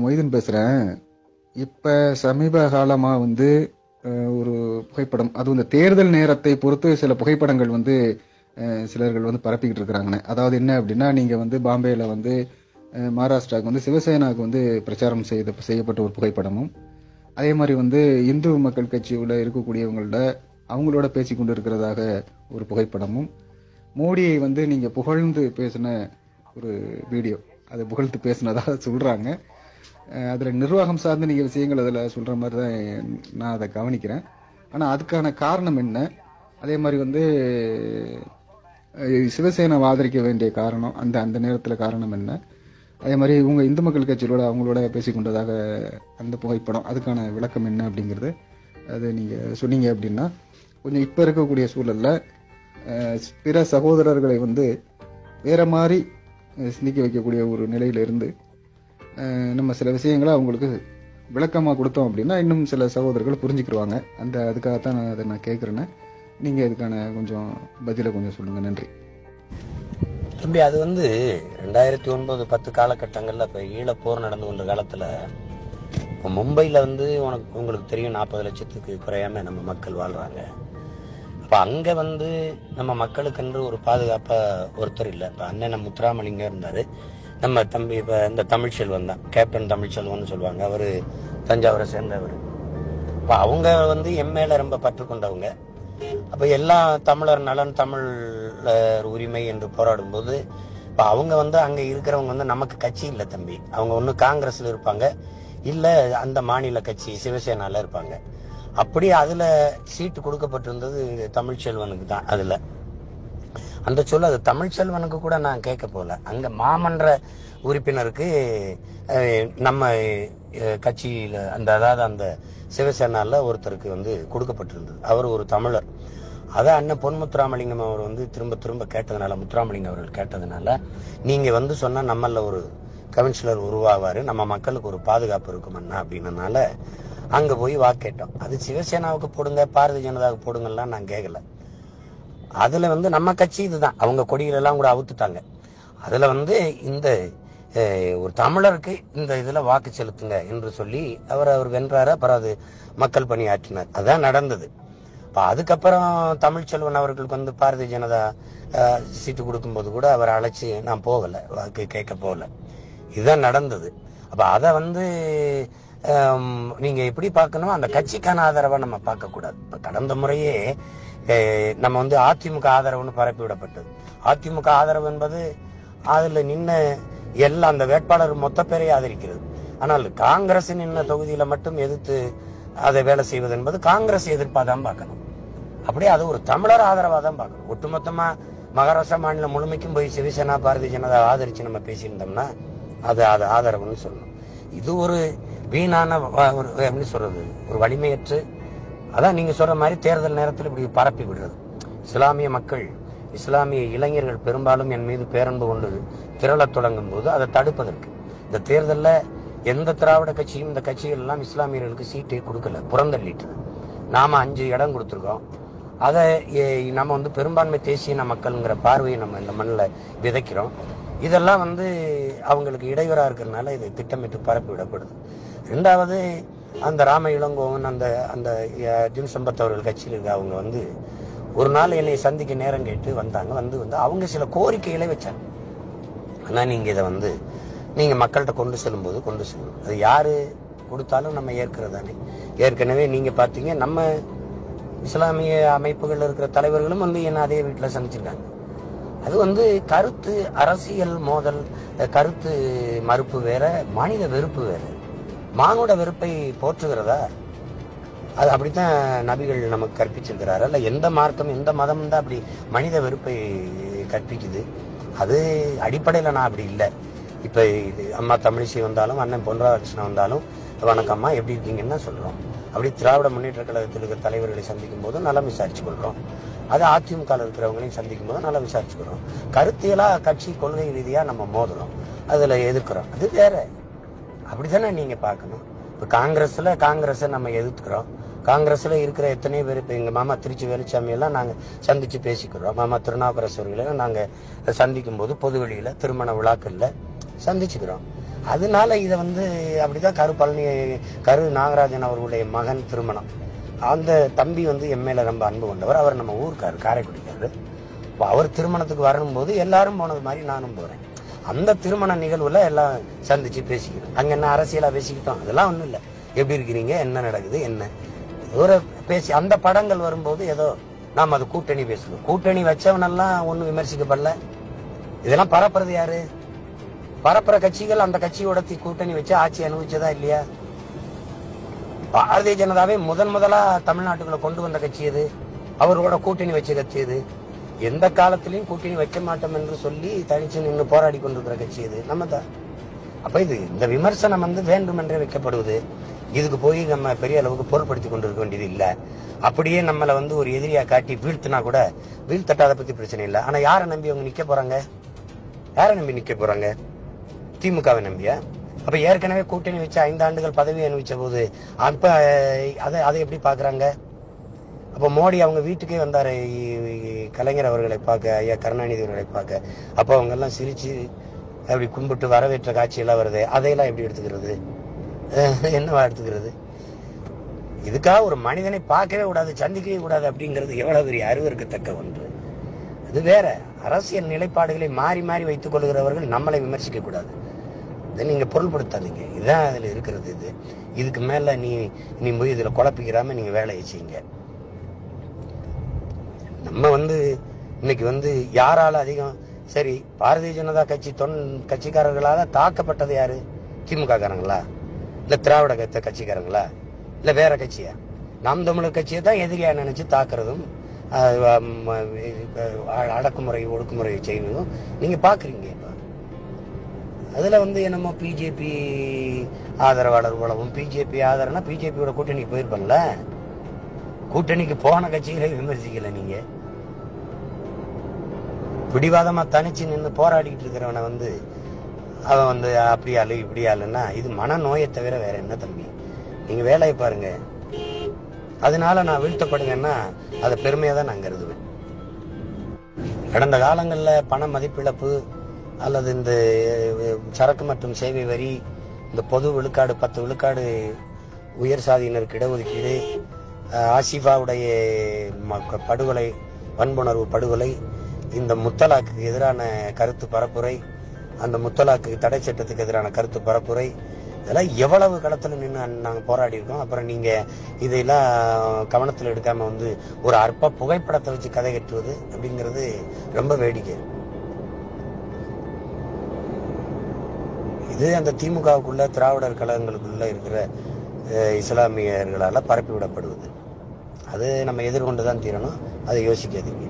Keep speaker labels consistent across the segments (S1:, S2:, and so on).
S1: மொய்தீன் பேசுகிறேன். இப்போ சமீப காலமாக ஒரு புகைப்படம், அது இந்த தேர்தல் நேரத்தை பொறுத்து சில புகைப்படங்கள் சிலர்கள் பரப்பிக்கிட்டு இருக்கிறாங்கண்ணே. அதாவது என்ன அப்படின்னா, நீங்கள் பாம்பேயில் மகாராஷ்டிராவுக்கு சிவசேனாவுக்கு பிரச்சாரம் செய்யப்பட்ட ஒரு புகைப்படமும், அதே மாதிரி இந்து மக்கள் கட்சியோட இருக்கக்கூடியவங்களோட அவங்களோட பேசி கொண்டு இருக்கிறதாக ஒரு புகைப்படமும், மோடியை நீங்கள் புகழ்ந்து பேசின ஒரு வீடியோ, அது புகழ்ந்து பேசினதாக சொல்கிறாங்க. அதில் நிர்வாகம் சார்ந்த நீங்கள் விஷயங்கள் அதில் சொல்கிற மாதிரி தான் நான் அதை கவனிக்கிறேன். ஆனால் அதுக்கான காரணம் என்ன, அதே மாதிரி சிவசேனாவை ஆதரிக்க வேண்டிய காரணம் அந்த நேரத்தில் காரணம் என்ன, அதே மாதிரி இவங்க இந்து மக்கள் கட்சியோட அவங்களோட பேசிக்கொண்டதாக அந்த புகைப்படம், அதுக்கான விளக்கம் என்ன அப்படிங்கிறது அது நீங்கள் சொன்னீங்க அப்படின்னா கொஞ்சம் இப்போ இருக்கக்கூடிய சூழலில் பிற சகோதரர்களை வேற மாதிரி சிந்திக்க வைக்கக்கூடிய ஒரு நிலையிலிருந்து நம்ம சில விஷயங்களை அவங்களுக்கு விளக்கமாக கொடுத்தோம் அப்படின்னா இன்னும் சில சகோதரர்கள் புரிஞ்சுக்கிடுவாங்க. அதுக்காகத்தான் நான் அதை கேட்குறேன்னு. நீங்கள் இதுக்கான கொஞ்சம் பதிலை கொஞ்சம் சொல்லுங்கள். நன்றி.
S2: தம்பி, அது 2009-10 காலகட்டங்களில் இப்போ ஈழப்போர் நடந்து கொண்ட காலத்தில் இப்போ மும்பையில் உங்களுக்கு தெரியும் 40 லட்சத்துக்கு குறையாம நம்ம மக்கள் வாழ்கிறாங்க. அப்போ அங்கே நம்ம மக்களுக்கென்று ஒரு பாதுகாப்பாக ஒருத்தர் இல்லை. இப்போ அண்ணன் முத்துராமலிங்கம் இருந்தார், நம்ம தம்பி இப்போ இந்த தமிழ்ச்செல்வன் தான், கேப்டன் தமிழ்ச்செல்வன் சொல்லுவாங்க, அவர் தஞ்சாவூரை சேர்ந்தவர். இப்போ அவங்க என் மேலே ரொம்ப பற்று கொண்டவங்க. அப்போ எல்லாம் தமிழர் நலன், தமிழர் உரிமை என்று போராடும் போது இப்போ அவங்க அங்கே இருக்கிறவங்க நமக்கு கட்சி இல்லை தம்பி. அவங்க ஒன்று காங்கிரஸில் இருப்பாங்க, இல்லை அந்த மாநில கட்சி சிவசேனால இருப்பாங்க. அப்படி அதில் சீட்டு கொடுக்கப்பட்டிருந்தது தமிழ்ச்செல்வனுக்கு தான். அதில் அந்த சொல்ல அது தமிழ்ச்செல்வனுக்கு கூட நான் கேட்க போகல, அங்கே மாமன்ற உறுப்பினருக்கு நம்ம கட்சியில் அதாவது அந்த சிவசேனால ஒருத்தருக்கு கொடுக்கப்பட்டிருந்தது. அவர் ஒரு தமிழர். அதை அண்ணன் பொன் முத்துராமலிங்கம் அவர் திரும்ப திரும்ப கேட்டதுனால, முத்துராமலிங்கம் அவர்கள் கேட்டதுனால, நீங்க சொன்னா நம்மள ஒரு கவுன்சிலர் உருவாவாரு, நம்ம மக்களுக்கு ஒரு பாதுகாப்பு இருக்கும் அண்ணா அப்படின்னனால அங்க போய் வாக்கேட்டோம். அது சிவசேனாவுக்கு போடுங்க, பாரதிய ஜனதாவுக்கு போடுங்கலாம் நான் கேட்கல. அதுல நம்ம கட்சி இதுதான், அவங்க கொடிகளெல்லாம் கூட அவுத்துட்டாங்க. அதுல இந்த ஒரு தமிழருக்கு இந்த இதுல வாக்கு செலுத்துங்க என்று சொல்லி அவர் வென்றாரு. அப்புறம் அது மக்கள் பணியாற்றினார். அதான் நடந்தது. அதுக்கப்புறம் தமிழ்ச்செல்வன் அவர்களுக்கு பாரதிய ஜனதா சீட்டு கொடுக்கும்போது கூட அவர் அழைச்சி நான் போகல, வாக்கு கேட்க போகல. இதுதான் நடந்தது. அப்ப அதை நீங்க எப்படி பார்க்கணும், அந்த கட்சிக்கான ஆதரவை நம்ம பார்க்க கூடாது. இப்ப கடந்த முறையே நம்ம அதிமுக ஆதரவுன்னு பரப்பி விடப்பட்டது. அதிமுக ஆதரவு என்பது அதுல நின்ன எல்லாம் அந்த வேட்பாளர் மொத்த பேரையும் ஆதரிக்கிறது. ஆனால் காங்கிரஸ் நின்ன தொகுதியில மட்டும் எதிர்த்து அதை வேலை செய்வது என்பது காங்கிரஸ் எதிர்ப்பாதான் பார்க்கணும். அப்படியே அது ஒரு தமிழர் ஆதரவா தான் பார்க்கணும். ஒட்டுமொத்தமா மகாராஷ்டிரா மாநிலம் முழுமைக்கும் போய் சிவசேனா பாரதிய ஜனதா ஆதரிச்சு நம்ம பேசியிருந்தோம்னா அது ஆதரவுன்னு சொல்லணும். இது ஒரு வீணான ஒரு எப்படி சொல்றது, ஒரு வலிமையற்று, அதான் நீங்க சொல்ற மாதிரி தேர்தல் நேரத்தில் இப்படி பரப்பி விடுறது. இஸ்லாமிய மக்கள், இஸ்லாமிய இளைஞர்கள் பெரும்பாலும் என் மீது பேரன்பு கொண்டு திரளத் தொடங்கும் போது அதை தடுப்பதற்கு இந்த தேர்தலில் எந்த திராவிட கட்சியும் இந்த கட்சிகள் எல்லாம் இஸ்லாமியர்களுக்கு சீட்டை கொடுக்கல, புறந்தள்ளிட்டு. நாம 5 இடம் கொடுத்துருக்கோம். அதை நம்ம பெரும்பான்மை தேசிய மக்கள்ங்கிற பார்வையை நம்ம இந்த மண்ணில் விதைக்கிறோம். இதெல்லாம் அவங்களுக்கு இடையூறா இருக்கிறதுனால இது திட்டமிட்டு பரப்பி விடப்படுது. 2வது, அந்த ராம இளங்கோவன் அந்த அந்த ஜிம் சம்பத் அவர்கள் கட்சியில் இருக்க அவங்க ஒரு நாள் என்னை சந்திக்க நேரம் கேட்டு வந்தாங்க. அவங்க சில கோரிக்கைகளை வச்சாங்க. ஆனா நீங்க இதை நீங்க மக்கள்கிட்ட கொண்டு செல்லும்போது கொண்டு செல்லணும். அது யாரு கொடுத்தாலும் நம்ம ஏற்கிறதானே. ஏற்கனவே நீங்க பாத்தீங்க, நம்ம இஸ்லாமிய அமைப்புகள் இருக்கிற தலைவர்களும் என்ன அதே வீட்டுல சந்திச்சிருக்காங்க. அது கருத்து அரசியல் மோதல், கருத்து மறுப்பு வேற, மனித வெறுப்பு வேற. மானுட வெறுப்பை போற்றுகிறதா? அது அப்படித்தான் நபிகள் நமக்கு கற்பிச்சிருக்கிறாரு. அல்ல எந்த மார்க்கம் எந்த மதம் தான் அப்படி மனித வெறுப்பை கற்பிக்குது? அது அடிப்படையில நான் அப்படி இல்லை. இப்ப அம்மா தமிழிசை வந்தாலும், அண்ணன் பொன் ராதாகிருஷ்ணன் வந்தாலும் வணக்கம்மா எப்படி இருக்கீங்கன்னு சொல்றோம். அப்படி திராவிட முன்னேற்ற கழகத்தில் இருக்கிற தலைவர்களை சந்திக்கும் போது நலம் விசாரிச்சு கொள்றோம். அது அதிமுக இருக்கிறவங்களையும் சந்திக்கும் போது நல்லா விசாரிச்சுக்கிறோம். கருத்தியலா கட்சி கொள்கை ரீதியா நம்ம மோதுறோம், அதுல எதிர்க்கிறோம். அது வேற. அப்படித்தானே நீங்க பாக்கணும். இப்ப காங்கிரஸை நம்ம எதிர்க்கிறோம். காங்கிரஸ்ல இருக்கிற எத்தனை பேர், இப்ப எங்க மாமா திருச்சி வேலுச்சாமி எல்லாம் நாங்க சந்திச்சு பேசிக்கிறோம். மாமா திருநாவுக்கரசு அவர்களை நாங்க சந்திக்கும் போது பொதுவெளியில திருமண விழாக்கள்ல சந்திச்சுக்கிறோம். அதனால இதை வந்து அப்படிதான் கரு நாகராஜன் அவர்களுடைய மகன் திருமணம். அந்த தம்பி வந்து எம்எல்ஏ ரொம்ப அன்பு கொண்டவர். அவர் நம்ம ஊருக்காரு, காரைக்குடிக்காரு. அவர் திருமணத்துக்கு வரணும் போது எல்லாரும் போனது மாதிரி நானும் போறேன். அந்த திருமண நிகழ்வுல எல்லாம் சந்திச்சு பேசிக்கிறோம். அங்க என்ன அரசியலா பேசிக்கிட்டோம், அதெல்லாம் ஒண்ணும் இல்லை. எப்படி இருக்கிறீங்க, என்ன நடக்குது, என்ன ஒரு பேசி அந்த படங்கள் வரும்போது ஏதோ நாம் அது கூட்டணி பேசணும். கூட்டணி வச்சவனெல்லாம் ஒன்னும் விமர்சிக்கப்படல. இதெல்லாம் பரப்புறது யாரு? பரப்புற கட்சிகள் அந்த கட்சியோட கூட்டணி வச்சு ஆட்சி அனுபவிச்சதா இல்லையா? பாரதிய ஜனதாவே முதலா தமிழ்நாட்டுக்குள்ள கொண்டு வந்த கட்சி எது? அவரோட கூட்டணி வச்ச கட்சி எது? எந்த காலத்திலையும் கூட்டணி வைக்க மாட்டோம் என்று சொல்லி தனிச்சு நின்று போராடி கொண்டிருக்கிற கட்சி எது? நம்ம தான். அப்ப இந்த விமர்சனம் வந்து வேண்டுமென்றே வைக்கப்படுவது. இதுக்கு போய் நம்ம பெரிய அளவுக்கு பொருட்படுத்தி கொண்டிருக்க வேண்டியது இல்ல. அப்படியே நம்மள வந்து ஒரு எதிரியா காட்டி வீழ்த்தினா கூட வீழ்த்தட்டாத பத்தி பிரச்சனை இல்லை. ஆனா யாரை நம்பி அவங்க நிக்க போறாங்க? யாரை நம்பி நிக்க போறாங்க? திமுகவை நம்பியா? அப்ப ஏற்கனவே கூட்டணி வச்சு 5 ஆண்டுகள் பதவி அனுபவிச்ச போது அப்ப அதை எப்படி பாக்குறாங்க? அப்ப மோடி அவங்க வீட்டுக்கே வந்தாரு கலைஞர் அவர்களை பார்க்க, ஐயா கருணாநிதி அவர்களை பார்க்க. அப்ப அவங்க எல்லாம் சிரிச்சு அப்படி கும்பிட்டு வரவேற்ற காட்சியெல்லாம் வருது. அதையெல்லாம் எப்படி எடுத்துக்கிறது? என்னவா எடுத்துக்கிறது? இதுக்காக ஒரு மனிதனை பார்க்கவே கூடாது, சந்திக்கவே கூடாது அப்படிங்கிறது எவ்வளவு பெரிய அருவருக்கத்தக்க ஒன்று. அது வேற. அரசியல் நிலைப்பாடுகளை மாறி மாறி வைத்துக் கொள்கிறவர்கள் நம்மளை விமர்சிக்க கூடாது. இதை நீங்க பொருள்படுத்தாதீங்க. இதுதான் அதுல இருக்கிறது. இதுக்கு மேல நீ போய் இதுல குழப்பிக்கிறாம நீங்க வேலையை செய்யுங்க. நம்ம வந்து இன்னைக்கு வந்து யாரால அதிகம் சரி பாரதிய ஜனதா கட்சிக்காரர்களால தாக்கப்பட்டது யாரு? திமுக காரங்களா? இல்ல திராவிட கட்சிக்காரங்களா? இல்ல வேற கட்சியா? நாம் தமிழர் கட்சியை தான் எதிரியா நினைச்சு தாக்குறதும் அடக்குமுறை ஒடுக்குமுறையை செய்வதும் நீங்க பாக்குறீங்க. அதுல வந்து என்னமோ பிஜேபி ஆதரவாளர் உலகம், பிஜேபி ஆதரவுனா பிஜேபியோட கூட்டணிக்கு போயிருப்பல. கூட்டணிக்கு போன கட்சிகளை விமர்சிக்கல. நீங்க பிடிவாதமா தனிச்சு நின்று போராடிட்டு இருக்கிறவனை வந்து அவன் வந்து அப்படி ஆளு இப்படி ஆளுன்னா இது மனநோயை தவிர வேற என்ன தம்பி? நீங்க வேலையை பாருங்க. அதனால நான் வீழ்த்தப்படுவேன்னா அதை பெருமையா தான் நான் கருதுவேன். கடந்த காலங்களில் பண மதிப்பிழப்பு அல்லது இந்த சரக்கு மற்றும் சேவை வரி, இந்த பொது விழுக்காடு 10 விழுக்காடு உயர் சாதியினருக்கு இடஒதுக்கீடு, ஆசிஃபாவுடைய படுகொலை, வன்புணர்வு படுகொலை, இந்த முத்தலாக்கு எதிரான கருத்து பரப்புரை, அந்த முத்தலாக்கு தடை சட்டத்துக்கு எதிரான கருத்து பரப்புரை, இதெல்லாம் எவ்வளவு களத்துல நின்று நாங்க போராடி இருக்கோம். அப்புறம் நீங்க இதையெல்லாம் கவனத்தில் எடுக்காம வந்து ஒரு அற்ப புகைப்படத்தை வச்சு கதை கட்டுவது அப்படிங்கிறது ரொம்ப வேடிக்கை. இது அந்த திமுகவுக்குள்ள திராவிடர் கழகங்களுக்குள்ள இருக்கிற இஸ்லாமியர்களால பரப்பி விடப்படுவது. அது நம்ம எதிர்கொண்டுதான் தீரணும். அதை யோசிக்காதீங்க.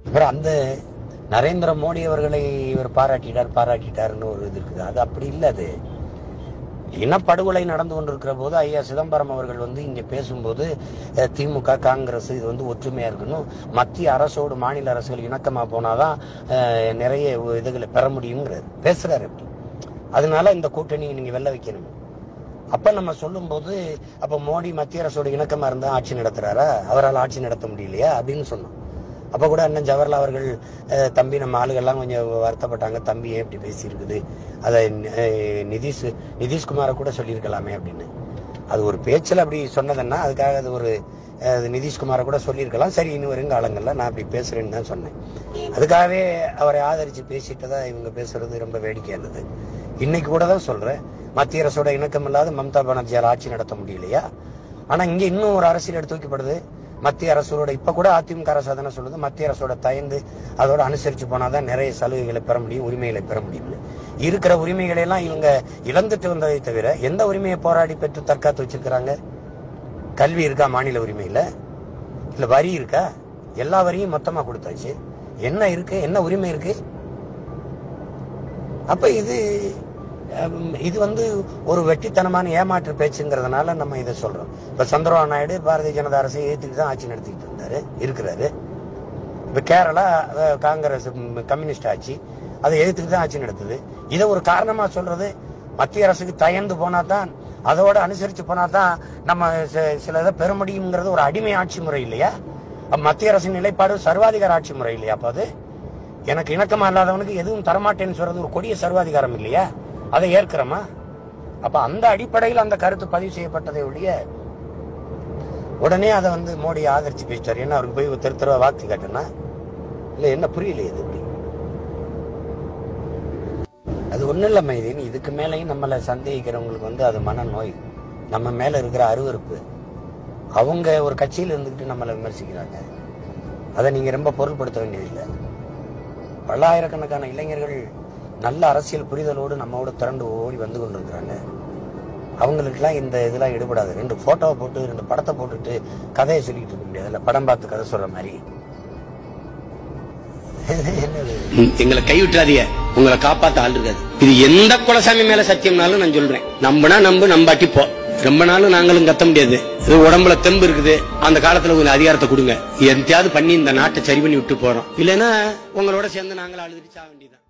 S2: அப்புறம் அந்த நரேந்திர மோடி அவர்களை இவர் பாராட்டிட்டாருன்னு ஒரு இது இருக்குது. அது அப்படி இல்லை. அது இனப்படுகொலை நடந்து கொண்டிருக்கிற போது ஐயா சிதம்பரம் அவர்கள் வந்து இங்க பேசும்போது திமுக காங்கிரஸ் இது வந்து ஒற்றுமையா இருக்கணும், மத்திய அரசோடு மாநில அரசுகள் இணக்கமா போனாதான் நிறைய இதுகளை பெற முடியுங்கிறாரு, பேசுறாரு. அப்படி அதனால இந்த கூட்டணி நீங்க வெல்ல வைக்கணும். அப்ப நம்ம சொல்லும் போது அப்ப மோடி மத்திய அரசோட இணக்கமா இருந்தா ஆட்சி நடத்துறாரா? அவரால் ஆட்சி நடத்த முடியலையா அப்படின்னு சொன்னோம். அப்ப கூட அண்ணன் ஜவஹர்லால் அவர்கள் தம்பி நம்ம ஆளுகள்லாம் கொஞ்சம் வருத்தப்பட்டாங்க, தம்பி ஏன் இப்படி பேசி இருக்குது, அதை நிதிஷ்குமாரை கூட சொல்லியிருக்கலாமே அப்படின்னு. அது ஒரு பேச்சில் அப்படி சொன்னதுன்னா அதுக்காக அது ஒரு நிதிஷ்குமாரை கூட சொல்லியிருக்கலாம். சரி, இன்னும் வருங்காலங்கள்ல நான் அப்படி பேசுறேன்னு தான் சொன்னேன். அதுக்காகவே அவரை ஆதரிச்சு பேசிட்டதா இவங்க பேசுறது ரொம்ப வேடிக்கையானது. இன்னைக்கு கூட தான் சொல்றேன், மத்திய அரசோட இணக்கம் இல்லாத மம்தா பானர்ஜியால் ஆட்சி நடத்த முடியலையா? ஆனா இங்க இன்னும் ஒரு அரசியல் எடுத்து வைக்கப்படுது. மத்திய அரசோட இப்ப கூட அதிமுக அரசு தானே சொல்லுது, மத்திய அரசோட தயந்து அதோட அனுசரிச்சு போனாதான் நிறைய சலுகைகளை பெற முடியும், உரிமைகளை பெற முடியும். இருக்கிற உரிமைகளை எல்லாம் இவங்க இழந்துட்டு வந்ததை தவிர எந்த உரிமையை போராடி பெற்று தற்காத்து வச்சிருக்கிறாங்க? கல்வி இருக்கா மாநில உரிமையில? இல்ல வரி இருக்கா? எல்லா வரியும் மொத்தமா கொடுத்தாச்சு. என்ன இருக்கு? என்ன உரிமை இருக்கு? அப்ப இது வந்து ஒரு வெட்டித்தனமான ஏமாற்று பேச்சுங்கிறதுனால நம்ம இதை சொல்றோம். இப்ப சந்திரபாபு நாயுடு பாரதிய ஜனதா அரசை ஏத்துக்கிட்டு தான் ஆட்சி நடத்திட்டு இருக்கிறாரு. இப்ப கேரளா காங்கிரஸ் கம்யூனிஸ்ட் ஆட்சி, அதை எதிர்த்துட்டு தான் ஆட்சி நடத்துது. இதை ஒரு காரணமா சொல்றது மத்திய அரசுக்கு தயந்து போனாதான், அதோட அனுசரிச்சு போனாதான் நம்ம சில இதை பெற முடியுங்கிறது ஒரு அடிமை ஆட்சி முறை இல்லையா? மத்திய அரசின் நிலைப்பாடு சர்வாதிகார ஆட்சி முறை இல்லையா? அப்ப அது எனக்கு இணக்கமா இல்லாதவனுக்கு எதுவும் தரமாட்டேன்னு சொல்றது ஒரு கொடிய சர்வாதிகாரம் இல்லையா? அதை ஏற்கிறோமா? அப்ப அந்த அடிப்படையில் அந்த கருத்து பதிவு செய்யப்பட்டதை ஒழிய உடனே அதை வந்து மோடி ஆதரிச்சு பேசிட்டாரு. என்ன அவருக்கு போய் தெரு தெருவா வாக்கு காட்டுனா இல்ல, என்ன புரியல இது எப்படி? அது ஒண்ணும் இல்ல மைதீன், இதுக்கு மேலையும் நம்மளை சந்தேகிக்கிறவங்களுக்கு வந்து அது மனநோய், நம்ம மேல இருக்கிற அருவருப்பு. அவங்க ஒரு கட்சியில் இருந்துகிட்டு நம்மளை விமர்சிக்கிறாங்க, அதை நீங்க ரொம்ப பொருள்படுத்த வேண்டியதில்லை. பல்லாயிரக்கணக்கான இளைஞர்கள் நல்ல அரசியல் புரிதலோடு நம்மோட திரண்டு ஓடி வந்து கொண்டிருக்கிறாங்க. அவங்களுக்கெல்லாம் இந்த இதெல்லாம் ஈடுபடாது. 2 போட்டோவை போட்டு 2 படத்தை போட்டுட்டு கதையை சொல்லிட்டு இருக்க முடியாது. இல்ல படம் பார்த்து கதை சொல்ற மாதிரி. எங்களை கைவிட்டுறாதீங்க, உங்களை காப்பாத்த ஆள் இருக்காது. இது எந்த குலசாமி மேல சத்தியம்னாலும் நான் சொல்றேன். நம்பினா நம்பாட்டி போ. ரொம்ப நாளும் நாங்களும் கத்த முடியாது. இது உடம்புல தெம்பு இருக்குது, அந்த காலத்துல கொஞ்சம் அதிகாரத்தை கொடுங்க, எந்தையாவது பண்ணி இந்த நாட்டை சரி பண்ணி விட்டு போறோம். இல்லைன்னா உங்களோட சேர்ந்து நாங்களும் அழுதுட்டு சாக வேண்டியதான்.